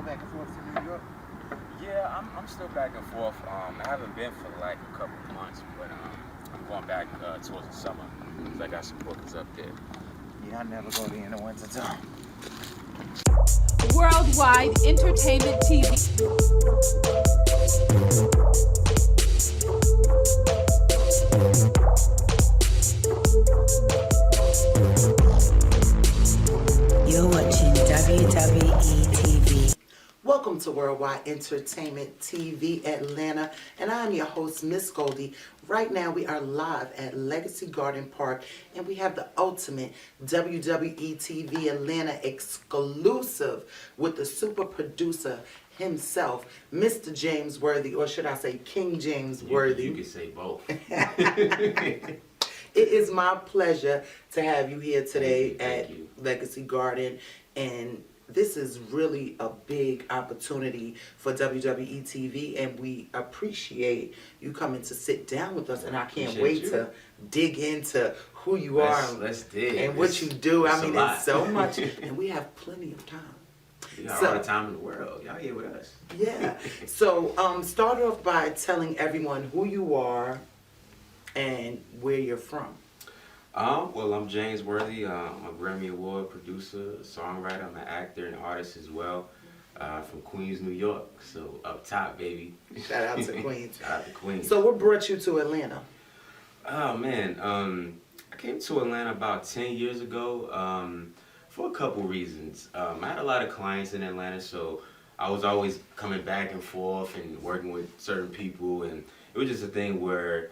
back and forth to New York? Yeah, I'm still back and forth. I haven't been for like a couple of months, but I'm going back towards the summer because I got some bookings up there. Yeah, I never go there in the wintertime. Worldwide Entertainment TV. You're watching WWE TV. Welcome to Worldwide Entertainment TV Atlanta, and I'm your host, Miss Goldi. Right now, we are live at Legacy Garden Park, and we have the ultimate WWE TV Atlanta exclusive with the super producer himself, Mr. James Worthy, or should I say King James Worthy. You could say both. It is my pleasure to have you here today Thank at you. Legacy Garden, and this is really a big opportunity for WWE TV, and we appreciate you coming to sit down with us, and I can't wait to dig into who you are Let's dig. and what you do. I mean, it's it's so much, and we have plenty of time. We got all the time in the world. Y'all here with us. Yeah. So start off by telling everyone who you are and where you're from. Well, I'm James Worthy. I'm a Grammy Award producer, songwriter. I'm an actor and artist as well. From Queens, New York. So up top, baby. Shout out to Queens. Shout out to Queens. So what brought you to Atlanta? Oh man, I came to Atlanta about 10 years ago for a couple reasons. I had a lot of clients in Atlanta, so I was always coming back and forth and working with certain people, and it was just a thing where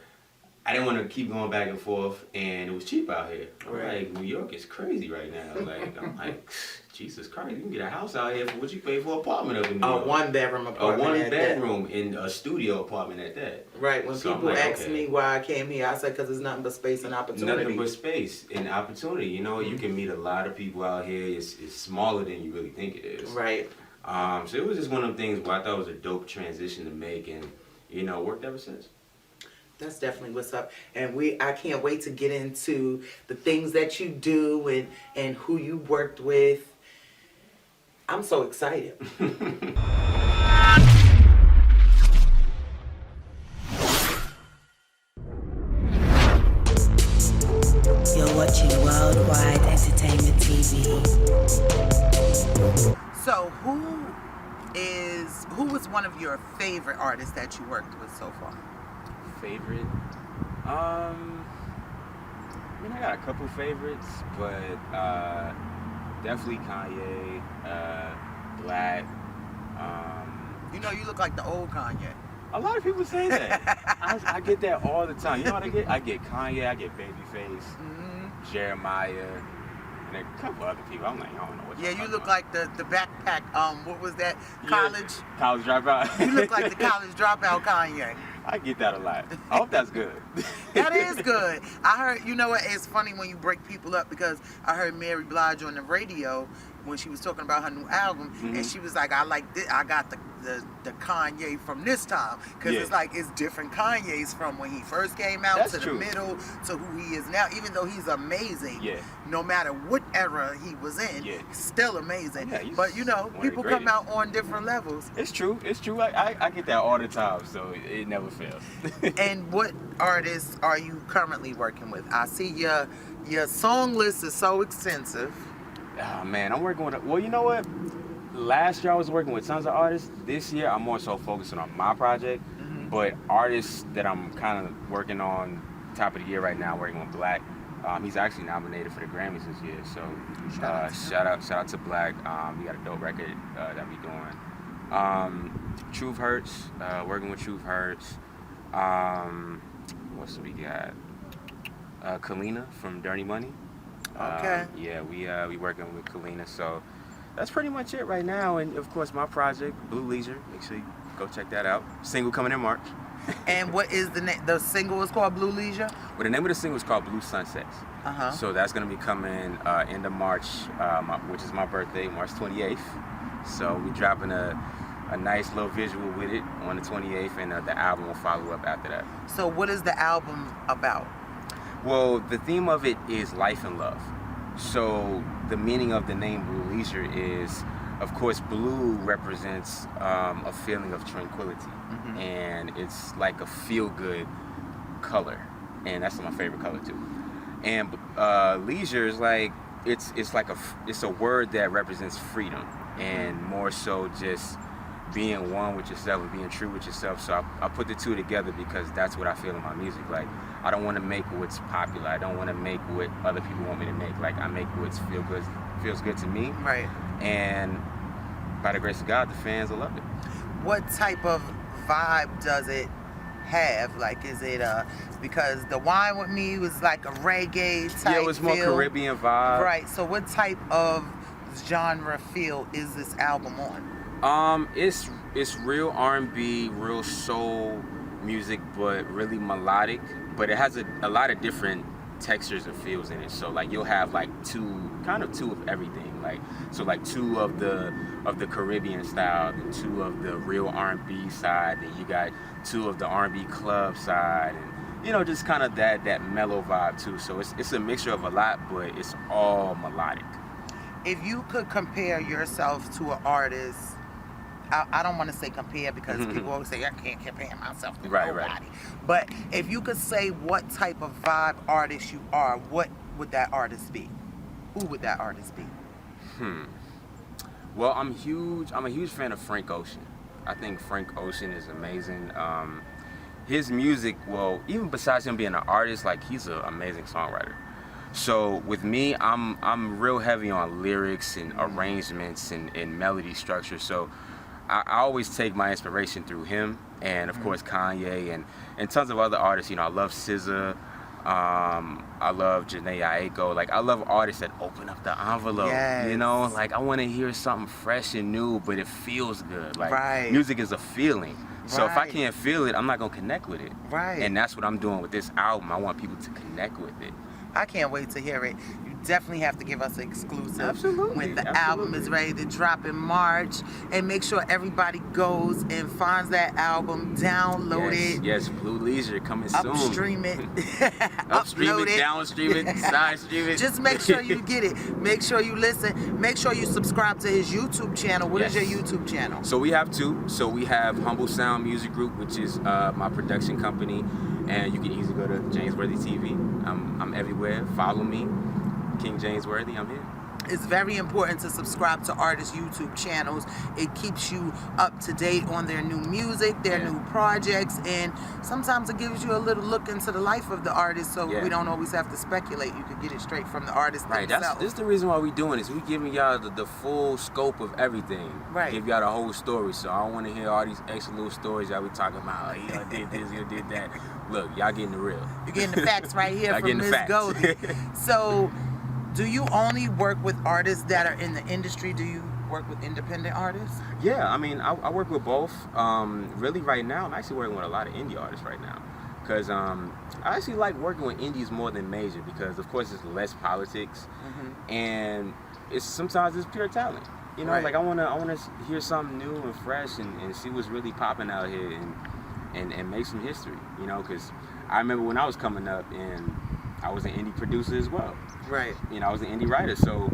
I didn't want to keep going back and forth, and it was cheap out here. I'm like, New York is crazy right now. Like, I'm like, Jesus Christ, you can get a house out here for what you pay for an apartment up in New York. A one-bedroom apartment. A at one-bedroom in a studio apartment at that. Right. When So people I'm like, ask me why I came here, I said because it's nothing but space and opportunity. Nothing but space and opportunity. You know, you can meet a lot of people out here. It's smaller than you really think it is. Right. So it was just one of the things where I thought it was a dope transition to make, and you know, worked ever since. That's definitely what's up. And I can't wait to get into the things that you do and who you worked with. I'm so excited. You're watching Worldwide Entertainment TV. So who was one of your favorite artists that you worked with so far? Favorite? I mean, I got a couple favorites, but definitely Kanye, Black. You know, you look like the old Kanye. A lot of people say that. I get that all the time. You know what I get? I get Kanye, I get Babyface, Jeremiah, and a couple other people. I'm like, I don't know what. Yeah, you look about. like the backpack. What was that? College. Yeah, college dropout. You look like the college dropout Kanye. I get that a lot. I hope that's good. That is good. I heard, you know what, it's funny when you break people up, because I heard Mary Blige on the radio when she was talking about her new album, and she was like, I like this, I got the Kanye from this time, because it's like, it's different Kanyes from when he first came out to the middle to who he is now, even though he's amazing. No matter what era he was in, he's still amazing. But you know, people come out on different levels. It's true. It's true. I get that all the time, so it never fails. And what artists are you currently working with? I see your song list is so extensive. Oh man, I'm working with well, you know what? Last year I was working with tons of artists. This year I'm more so focusing on my project. But artists that I'm kind of working on top of the year right now, working with Black. He's actually nominated for the Grammys this year. So shout out to Black. We got a dope record that we doing. Truth Hurts, working with Truth Hurts. What's we got? Kalina from Dirty Money. Okay. Yeah, we working with Kalina, so that's pretty much it right now. And of course, my project, Blue Leisure. Make sure you go check that out. Single coming in March. And what is the name? The single is called Blue Leisure? Well, the name of the single is called Blue Sunsets. So that's gonna be coming end of March, which is my birthday, March 28th. So we're dropping a nice little visual with it on the 28th, and the album will follow up after that. So what is the album about? Well, the theme of it is life and love. So the meaning of the name Blue Leisure is, of course, blue represents a feeling of tranquility, and it's like a feel-good color, and that's my favorite color too. And leisure is like it's a word that represents freedom, and more so just being one with yourself and being true with yourself. So I put the two together because that's what I feel in my music. Like, I don't want to make what's popular. I don't want to make what other people want me to make. Like, I make what feels good to me. Right. And by the grace of God, the fans will love it. What type of vibe does it have? Like, is it because the Wine With Me was like a reggae type? Yeah, it was more feel. Caribbean vibe. Right. So what type of genre feel is this album on? It's real R&B, real soul music, but really melodic. But it has a lot of different textures and feels in it. So like you'll have like two of everything. Like so like two of the Caribbean style, and two of the real R&B side, and you got two of the R&B club side, and just kind of that mellow vibe too. So it's a mixture of a lot, but it's all melodic. If you could compare yourself to an artist, I don't want to say compare because people always say I can't compare myself to nobody. Right. But if you could say what type of vibe artist you are, what would that artist be? Who would that artist be? Well, I'm a huge fan of Frank Ocean. I think Frank Ocean is amazing. His music, well, even besides him being an artist, like he's an amazing songwriter. So with me, I'm real heavy on lyrics and arrangements and melody structure. So I always take my inspiration through him, and of course Kanye and tons of other artists. I love SZA, I love Jhené Aiko. Like, I love artists that open up the envelope. Yes. Like I want to hear something fresh and new, but it feels good. Like right. Music is a feeling. So if I Right. can't feel it, I'm not gonna connect with it. Right. And that's what I'm doing with this album. I want people to connect with it. I can't wait to hear it. You definitely have to give us an exclusive Absolutely, when the absolutely. album is ready to drop in March. And make sure everybody goes and finds that album, download it, Yes, Blue Leisure coming soon. upstream it, Upstream upload it, downstream it, side stream it. Just make sure you get it. Make sure you listen. Make sure you subscribe to his YouTube channel. What is Yes. your YouTube channel? So we have two. So we have Humble Sound Music Group, which is my production company, and you can easily go to James Worthy TV. I'm everywhere. Follow me, King James Worthy. I'm here. It's very important to subscribe to artists' YouTube channels. It keeps you up to date on their new music, their new projects, and sometimes it gives you a little look into the life of the artist, so we don't always have to speculate. You can get it straight from the artist themselves. This is the reason why we're doing this. We're giving y'all the full scope of everything. Right. Give y'all the whole story. So I don't want to hear all these extra little stories y'all be talking about. Oh, y'all did this, y'all did that. Look, y'all getting the real. You're getting the facts right here Y'all from getting the Ms. facts. Goldi. So, do you only work with artists that are in the industry? Do you work with independent artists? Yeah, I mean, I work with both. Really, right now, I'm actually working with a lot of indie artists right now. Because I actually like working with indies more than major because, of course, it's less politics. And sometimes it's pure talent. Right. Like I wanna hear something new and fresh and see what's really popping out here and make some history. Because I remember when I was coming up and I was an indie producer as well. Right. I was an indie writer, so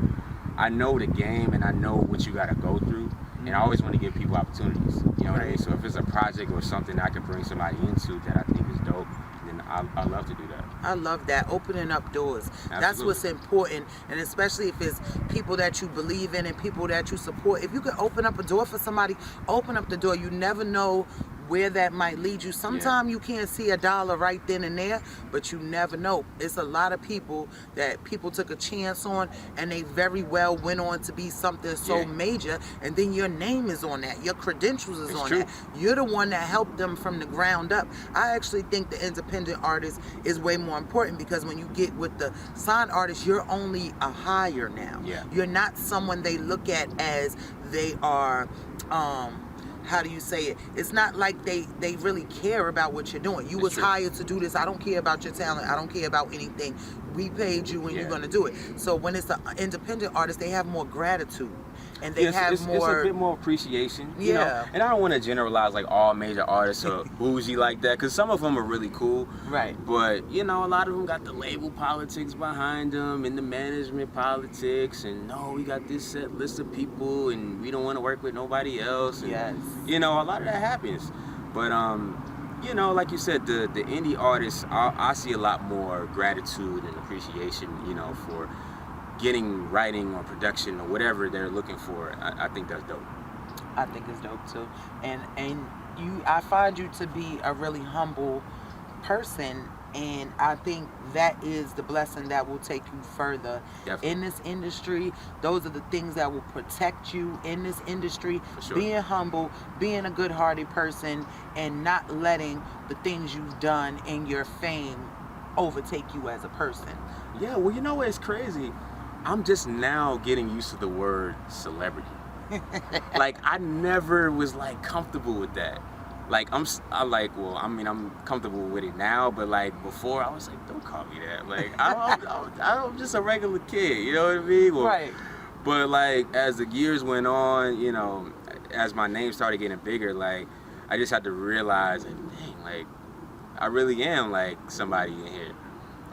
I know the game and I know what you gotta go through. And I always want to give people opportunities. You know what I mean? So if it's a project or something I can bring somebody into that I think is dope, then I love to do that. I love that, opening up doors. Absolutely. That's what's important, and especially if it's people that you believe in and people that you support. If you can open up a door for somebody, open up the door. You never know where that might lead you. Sometimes you can't see $1 right then and there, but you never know. It's a lot of people that people took a chance on, and they very well went on to be something so major, and then your name is on that. Your credentials is on that. You're the one that helped them from the ground up. I actually think the independent artist is way more important because when you get with the signed artist, you're only a hire now. You're not someone they look at as they are how do you say it? It's not like they really care about what you're doing. You was hired to do this. I don't care about your talent. I don't care about anything. We paid you and you're going to do it. So when it's an independent artist, they have more gratitude. and they have it's more. a bit more appreciation, you Yeah. know. And I don't want to generalize like all major artists are bougie like that, because some of them are really cool. Right. But you know, a lot of them got the label politics behind them and the management politics, and no, we got this set list of people, and we don't want to work with nobody else. And, Yes. you know, a lot of that happens. But you know, like you said, the indie artists, I see a lot more gratitude and appreciation, you know, for getting writing or production or whatever they're looking for. I think that's dope. I think it's dope too, and I find you to be a really humble person, and I think that is the blessing that will take you further. Definitely. In this industry. Those are the things that will protect you in this industry. For sure. Being humble, being a good-hearted person, and not letting the things you've done and your fame overtake you as a person. Yeah, well, you know what's crazy? I'm just now getting used to the word celebrity. Like, I never was like comfortable with that. Like, I'm comfortable with it now, but like before I was like, don't call me that. Like, I'm just a regular kid, you know what I mean? Well, Right. But like, as the years went on, you know, as my name started getting bigger, like, I just had to realize, like, dang, like, I really am like somebody in here.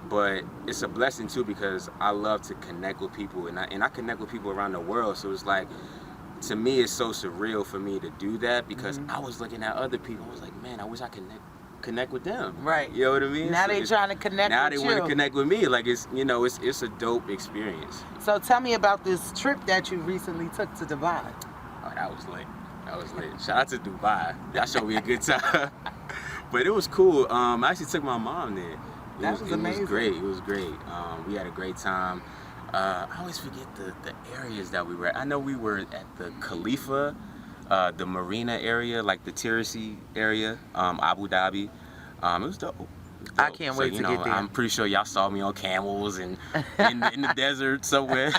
But it's a blessing too, because I love to connect with people, and I connect with people around the world. So it's like, to me, it's so surreal for me to do that, because I was looking at other people. I was like, man, I wish I could connect with them. Right. You know what I mean? Now So they trying to connect now with you. they want to connect with me. Like, it's, you know, it's a dope experience. So tell me about this trip that you recently took to Dubai. Oh, that was lit. That was lit. Shout out to Dubai. That showed me a good time. But it was cool. I actually took my mom there. That was amazing. It was great. It was great. We had a great time. I always forget the areas that we were at. I know we were at the Khalifa, the Marina area, like the touristy area, Abu Dhabi. It was dope. I can't wait so, to get there. I'm pretty sure y'all saw me on camels and in the desert somewhere.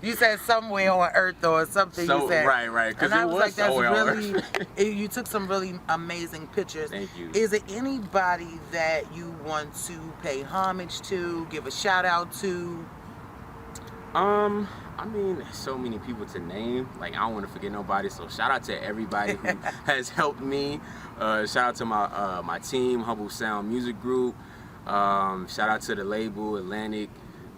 You said somewhere on Earth or something. So, you said, right, 'cause and I it was was like, that's somewhere on really. You took some really amazing pictures. Thank you. Is it anybody that you want to pay homage to, give a shout out to? I mean, there's so many people to name. Like, I don't want to forget nobody. So shout out to everybody who has helped me. Shout out to my team, Humble Sound Music Group. Shout out to the label, Atlantic.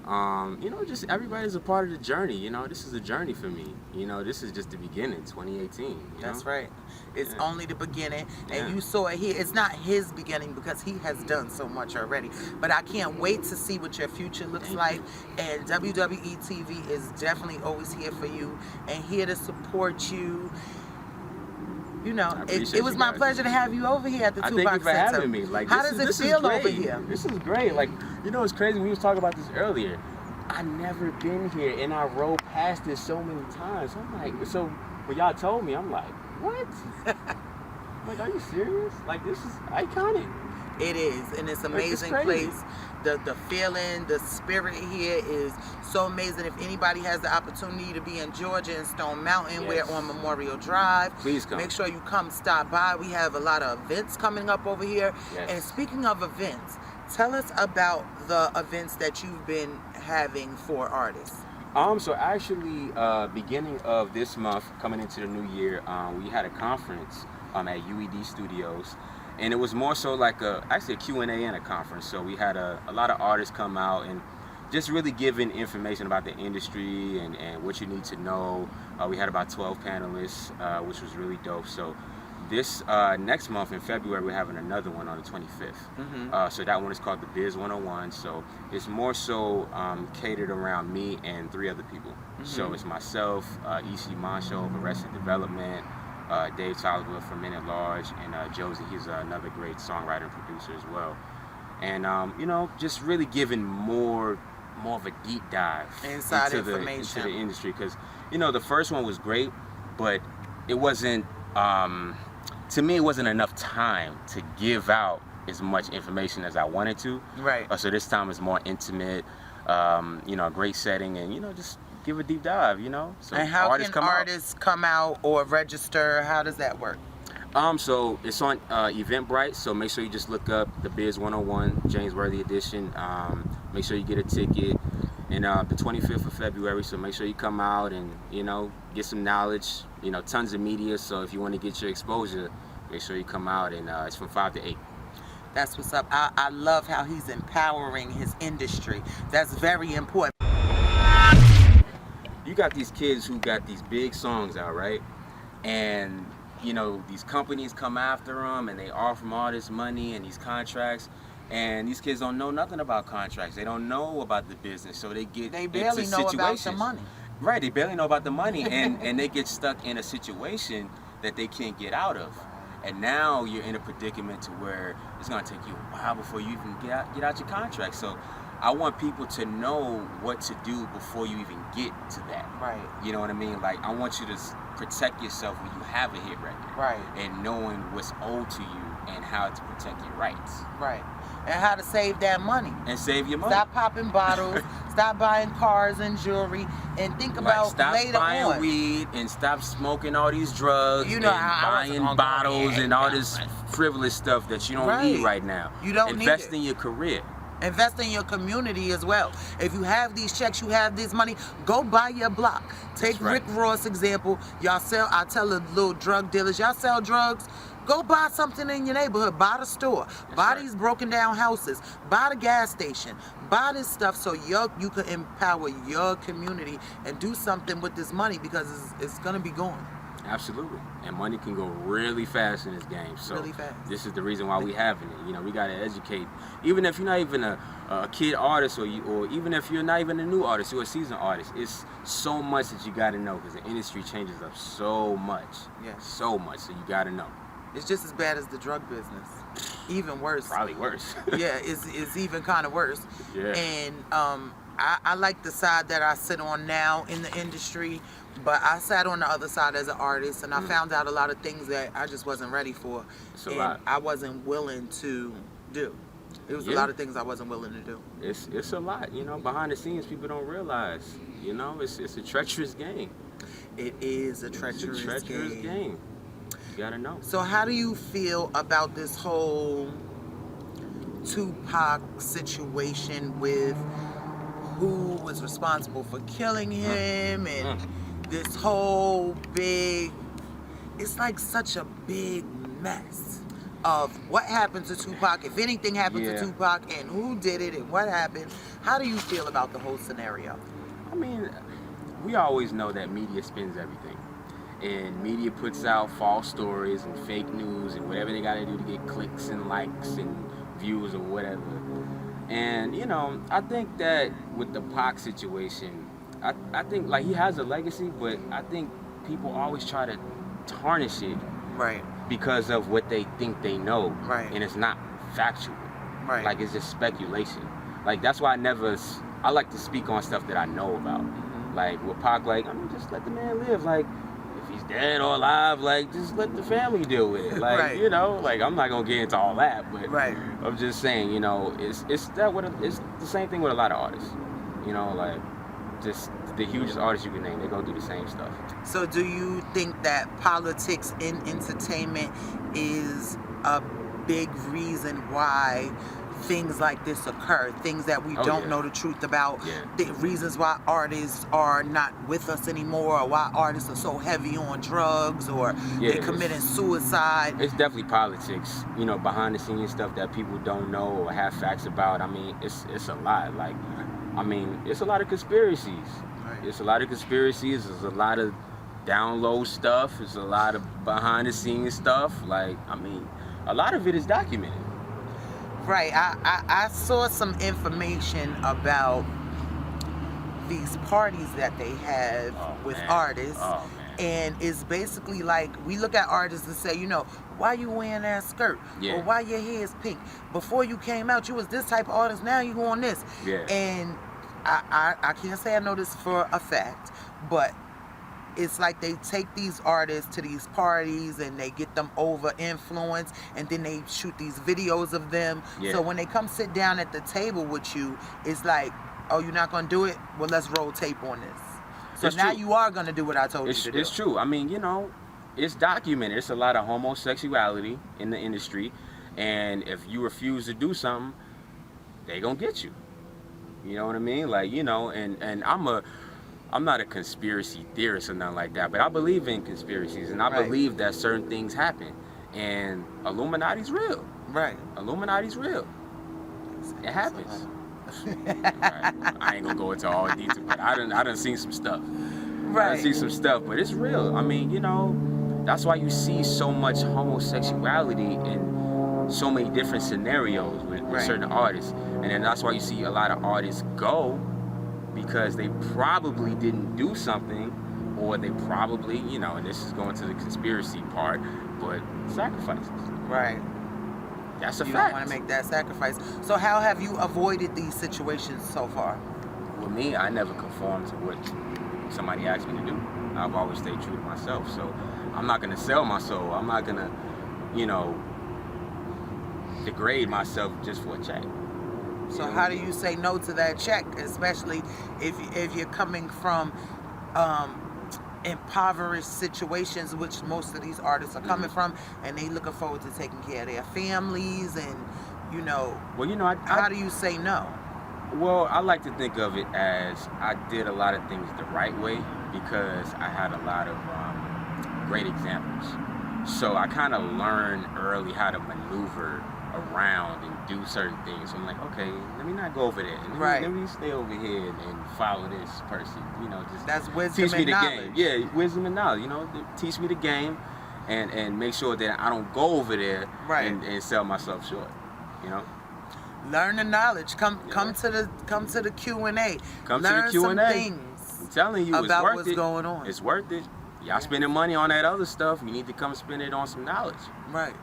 You know, just everybody's a part of the journey. You know, this is a journey for me. You know, this is just the beginning, 2018. You That's know? right. It's only the beginning, and Yeah. you saw it here. It's not his beginning because he has done so much already. But I can't wait to see what your future looks like. And WWE TV is definitely always here for you and here to support you. You know, it was you my guys. pleasure to have you over here at the I Tupac thank you for Center. having me. Like, how this does is it feel over great. here? This is great. Like, you know, it's crazy. We was talking about this earlier. I never been here, and I rode past this so many times. I'm like, so when y'all told me, I'm like, what? I'm like, are you serious? Like, this is iconic. It is, and it's an Like, it's amazing crazy. place. The feeling, the spirit here is so amazing. If anybody has the opportunity to be in Georgia and Stone Mountain, Yes. we're on Memorial Drive. Please come. Make sure you come stop by. We have a lot of events coming up over here. Yes. And speaking of events, tell us about the events that you've been having for artists. So actually, beginning of this month, coming into the new year, we had a conference at UED Studios, and it was more so like actually a Q&A and a conference. So we had a lot of artists come out and just really giving information about the industry and what you need to know. We had about 12 panelists, which was really dope. So this next month in February, we're having another one on the 25th. So that one is called the Biz 101. So it's more so catered around me and 3 other people. So it's myself, E.C. Moncho of Arrested Development, Dave Tolliver from Men at Large, and Josie. He's another great songwriter and producer as well. And you know, just really giving more of a deep dive Inside into information. the industry, because you know the first one was great, but it wasn't. To me, it wasn't enough time to give out as much information as I wanted to. Right. So this time is more intimate, you know, a great setting, and you know, just give a deep dive, you know. So And how artists can come out. artists come out or register? How does that work? So it's on Eventbrite, so make sure you just look up the Biz 101 James Worthy edition. Make sure you get a ticket. and the 25th of February. So make sure you come out and get some knowledge. Tons of media. So if you want to get your exposure, make sure you come out, and it's from 5 to 8. That's what's up. I love how he's empowering his industry. That's very important. You got these kids who got these big songs out, right? And these companies come after them, and they offer them all this money and these contracts. And these kids don't know nothing about contracts. They don't know about the business, so they barely know about the money. Right, they barely know about the money, and they get stuck in a situation that they can't get out of. And now you're in a predicament to where it's gonna take you a while before you even get out your contract. So I want people to know what to do before you even get to that. Right. You know what I mean? Like, I want you to protect yourself when you have a hit record. Right. And knowing what's owed to you and how to protect your rights. Right. And how to save that money. And save your money. Stop popping bottles. Stop buying cars and jewelry. And think about stop later buying on. weed and stop smoking all these drugs. You know, and buying bottles and all this frivolous stuff that you don't need right now. You don't need it. Invest in your career. Invest in your community as well. If you have these checks, you have this money, go buy your block. Take Rick Ross example. I tell the little drug dealers, y'all sell drugs, go buy something in your neighborhood. Buy the store. Buy these broken down houses. Buy the gas station. Buy this stuff so you can empower your community and do something with this money, because it's going to be gone. Absolutely. And money can go really fast in this game. So really fast. This is the reason why we having it. We got to educate. Even if you're not even a kid artist, or even if you're not even a new artist, you're a seasoned artist, it's so much that you got to know, because the industry changes up so much. Yeah. So much. So you got to know. It's just as bad as the drug business. Even worse. Probably worse. Yeah, it's even kind of worse. Yeah. And I like the side that I sit on now in the industry, but I sat on the other side as an artist, and I found out a lot of things that I just wasn't ready for. It's a lot. I wasn't willing to do. It was a lot of things I wasn't willing to do. It's a lot, behind the scenes people don't realize. It's a treacherous game. It is a treacherous game. You gotta know. So how do you feel about this whole Tupac situation with who was responsible for killing him and this whole it's like such a big mess of what happened to Tupac, if anything happened to Tupac, and who did it and what happened. How do you feel about the whole scenario? I mean, we always know that media spins everything. And media puts out false stories and fake news and whatever they gotta do to get clicks and likes and views or whatever. And I think that with the Pac situation, I think like he has a legacy, but I think people always try to tarnish it, right? Because of what they think they know, right? And it's not factual, right? Like, it's just speculation. Like, that's why I like to speak on stuff that I know about. Mm-hmm. Like with Pac, just let the man live. Like, if he's dead or alive, just let the family deal with it. Like, I'm not gonna get into all that, but I'm just saying, it's the same thing with a lot of artists. Just the hugest artists you can name, they're gonna do the same stuff. So do you think that politics in entertainment is a big reason why things like this occur, things that we don't know the truth about, the reasons why artists are not with us anymore, or why artists are so heavy on drugs, or they're committing suicide? It's definitely politics, behind the scenes stuff that people don't know or have facts about. I mean, it's a lot. It's a lot of conspiracies. Right. It's a lot of conspiracies. There's a lot of down low stuff. It's a lot of behind the scenes stuff. A lot of it is documented. Right. I saw some information about these parties that they have with artists. Oh, and it's basically like, we look at artists and say, why you wearing that skirt? Yeah. Or why your hair is pink? Before you came out, you was this type of artist. Now you on this. Yeah. And I can't say I know this for a fact, but it's like they take these artists to these parties and they get them over influence, and then they shoot these videos of them. So when they come sit down at the table with you, it's like, oh, you're not gonna do it? Well, let's roll tape on this. So it's now true. you are gonna do what I told you to do. It's true. It's documented. It's a lot of homosexuality in the industry, and if you refuse to do something, they gonna get you. You know what I mean? Like, you know, and I'm not a conspiracy theorist or nothing like that, but I believe in conspiracies, and I Right. believe that certain things happen, and Illuminati's real. Right. Illuminati's real. It happens. Right. I ain't gonna go into all the detail, but I done seen some stuff. I done seen some stuff, but it's real. I mean, you know, that's why you see so much homosexuality in so many different scenarios with Right. certain artists, and then that's why you see a lot of artists go because they probably didn't do something, or they probably, you know, and this is going to the conspiracy part, but sacrifices. Right. That's a You fact. don't want to make that sacrifice. So how have you avoided these situations so far? With me, I never conform to what somebody asked me to do. I've always stayed true to myself. So I'm not gonna sell my soul. I'm not gonna, you know, degrade myself just for a check. So how do you say no to that check, especially if you're coming from impoverished situations, which most of these artists are coming from, and they looking forward to taking care of their families, and you know. Well, you know, how do you say no? Well, I like to think of it as I did a lot of things the right way because I had a lot of great examples. So I kind of learned early how to maneuver around and do certain things. So I'm like, okay, let me not go over there. Let me stay over here and follow this person. You know, just that's wisdom teach me and the knowledge. game. Yeah, wisdom and knowledge. You know, teach me the game, and make sure that I don't go over there and sell myself short. You know. Learn the knowledge. Come to the Q&A. Learn some things. I'm telling you, about it's worth what's it. going on. It's worth it. Y'all spending money on that other stuff. You need to come spend it on some knowledge. Right.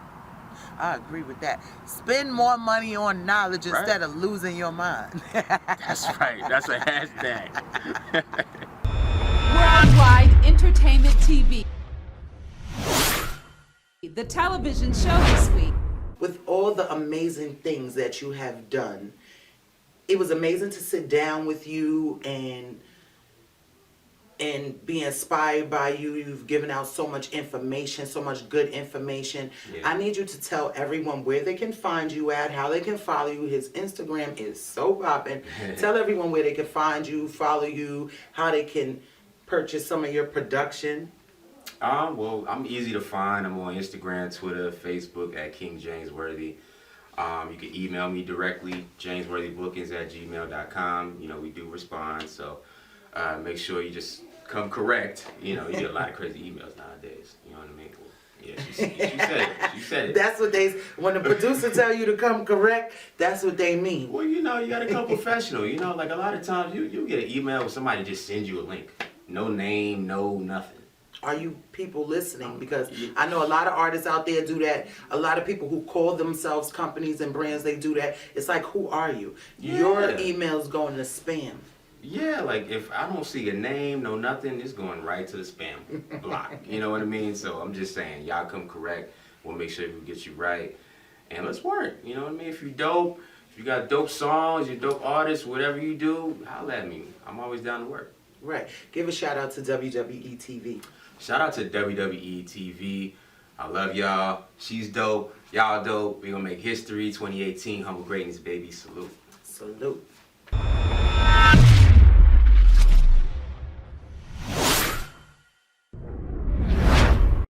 I agree with that. Spend more money on knowledge instead of losing your mind. That's right. That's a hashtag. Worldwide Entertainment TV. The television show this week. With all the amazing things that you have done, it was amazing to sit down with you and be inspired by you. You've given out so much information, so much good information. Yeah. I need you to tell everyone where they can find you at, how they can follow you. His Instagram is so popping. Tell everyone where they can find you, follow you, how they can purchase some of your production. Well, I'm easy to find. I'm on Instagram, Twitter, Facebook at King James Worthy. You can email me directly, jamesworthybookings@gmail.com. You know, we do respond, so make sure you just come correct. You know, you get a lot of crazy emails nowadays. You know what I mean? Well, yeah, she said it. She said it. That's what when the producer tell you to come correct, that's what they mean. Well, you know, you got to come professional. You know, like a lot of times you get an email where somebody just sends you a link. No name, no nothing. Are you people listening? Because I know a lot of artists out there do that. A lot of people who call themselves companies and brands, they do that. It's like, who are you? Yeah. Your email's going to spam. Yeah, like if I don't see a name, no nothing, it's going right to the spam block. You know what I mean? So I'm just saying, y'all come correct. We'll make sure we get you right. And let's work. You know what I mean? If you dope, if you got dope songs, you're dope artists, whatever you do, holla at me. I'm always down to work. Right. Give a shout out to WWE TV. Shout out to WWE TV. I love y'all. She's dope. Y'all dope. We're going to make history 2018. Humble greatness, baby. Salute. Salute.